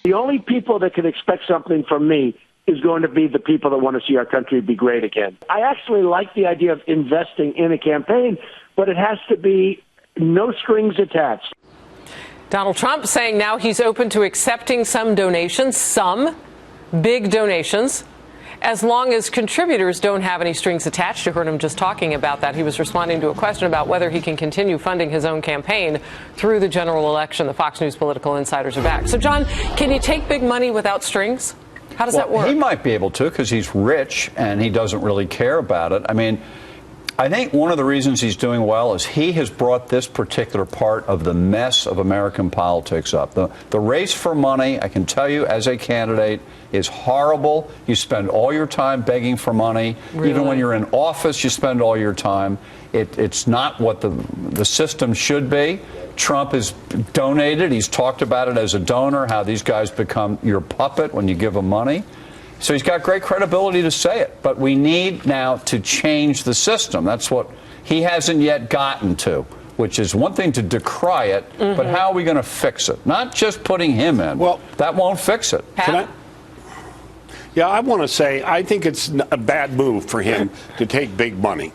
The only people that can expect something from me is going to be the people that want to see our country be great again. I actually like the idea of investing in a campaign, but it has to be no strings attached. Donald Trump saying now he's open to accepting some donations, some big donations, as long as contributors don't have any strings attached. You heard him just talking about that. He was responding to a question about whether he can continue funding his own campaign through the general election. The Fox News political insiders are back. So, John, can you take big money without strings? How does that work? He might be able to because he's rich and he doesn't really care about it. I mean, I think one of the reasons he's doing well is he has brought this particular part of the mess of American politics up. The race for money, I can tell you as a candidate, is horrible. You spend all your time begging for money. Really? Even when you're in office, you spend all your time. It's not what the system should be. Trump has donated. He's talked about it as a donor, how these guys become your puppet when you give them money. So he's got great credibility to say it. But we need now to change the system. That's what he hasn't yet gotten to, which is one thing to decry it, but how are we going to fix it? Not just putting him in. Well, that won't fix it. Yeah, I want to say I think it's a bad move for him to take big money.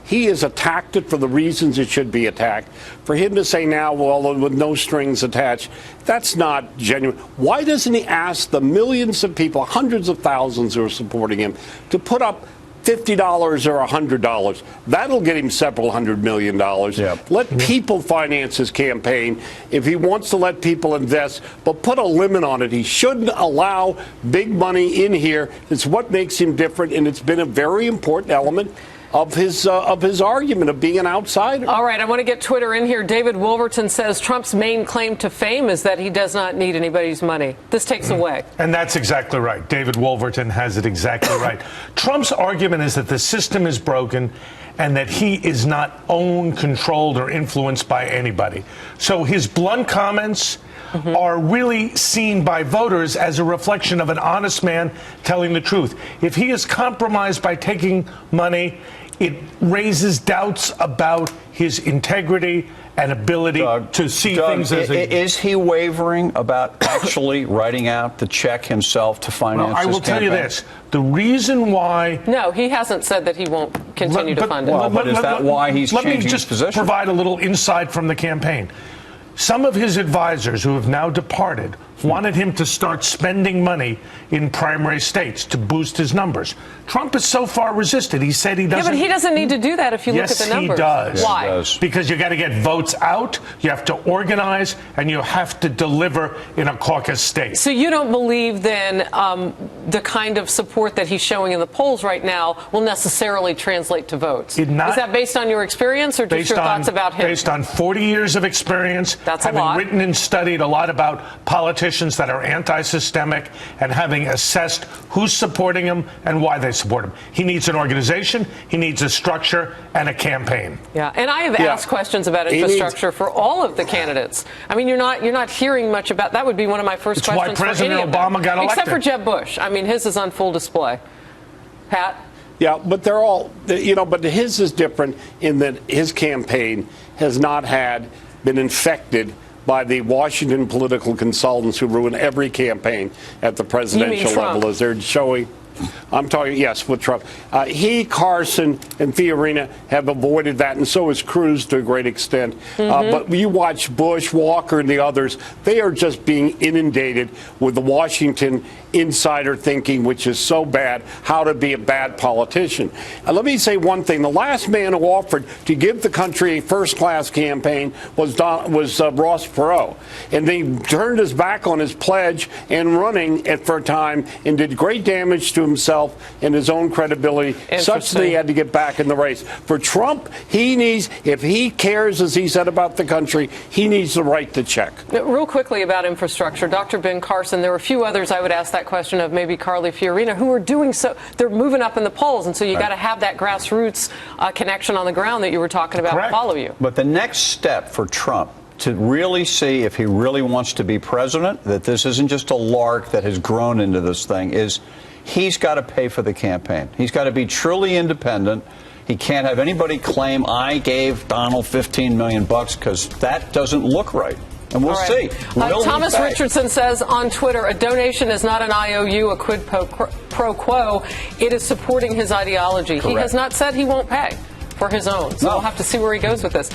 He has attacked it for the reasons it should be attacked. For him to say now, well, with no strings attached, that's not genuine. Why doesn't he ask the millions of people, hundreds of thousands who are supporting him, to put up $50 or $100? That'll get him several $100 million. Yep. Let people finance his campaign if he wants to let people invest, but put a limit on it. He shouldn't allow big money in here. It's what makes him different, and it's been a very important element of his argument of being an outsider. All right, I want to get Twitter in here. David Wolverton says Trump's main claim to fame is that he does not need anybody's money. This takes away. And that's exactly right. David Wolverton has it exactly right. Trump's argument is that the system is broken and that he is not owned, controlled, or influenced by anybody. So his blunt comments are really seen by voters as a reflection of an honest man telling the truth. If he is compromised by taking money, it raises doubts about his integrity and ability to see things as is he wavering about actually writing out the check himself to finance his campaign? I will tell you this. The reason why... No, he hasn't said that he won't continue to fund it. Well, but is that why he's changing his position? Let me just provide a little insight from the campaign. Some of his advisors who have now departed wanted him to start spending money in primary states to boost his numbers. Trump has so far resisted. He said he doesn't. Yeah, but he doesn't need to do that if you look at the numbers. Yes, he does. Why? He does. Because you got to get votes out, you have to organize, and you have to deliver in a caucus state. So you don't believe then the kind of support that he's showing in the polls right now will necessarily translate to votes? Is that based on your experience or just your thoughts about him? Based on 40 years of experience, That's a lot. having written and studied a lot about politicians that are anti-systemic and having assessed who's supporting him and why they support him. He needs an organization, he needs a structure, and a campaign. Yeah, and I have asked questions about infrastructure for all of the candidates. I mean, you're not hearing much about that. Would be one of my first questions. Why President Obama got elected. Except for Jeb Bush. I mean, his is on full display. Pat? Yeah, but they're all, but his is different in that his campaign has not been infected by the Washington political consultants who ruin every campaign at the presidential level, as they're showing. I'm talking, yes, with Trump. He, Carson, and Fiorina have avoided that, and so has Cruz to a great extent. But you watch Bush, Walker, and the others, they are just being inundated with the Washington insider thinking, which is so bad, how to be a bad politician. Let me say one thing. The last man who offered to give the country a first-class campaign was Ross Perot. And he turned his back on his pledge and running for a time and did great damage to himself and his own credibility, such that he had to get back in the race. For Trump, he needs, if he cares, as he said, about the country, he needs to write the check. Real quickly about infrastructure, Dr. Ben Carson, there were a few others I would ask that question of, maybe Carly Fiorina, who are doing so. They're moving up in the polls, and so you got to have that grassroots connection on the ground that you were talking about follow you. But the next step for Trump to really see if he really wants to be president, that this isn't just a lark that has grown into this thing, is he's got to pay for the campaign. He's got to be truly independent. He can't have anybody claim I gave Donald $15 million, because that doesn't look right. And we'll see. Thomas Richardson says on Twitter, a donation is not an IOU, a quid pro quo. It is supporting his ideology. Correct. He has not said he won't pay for his own. So we'll have to see where he goes with this.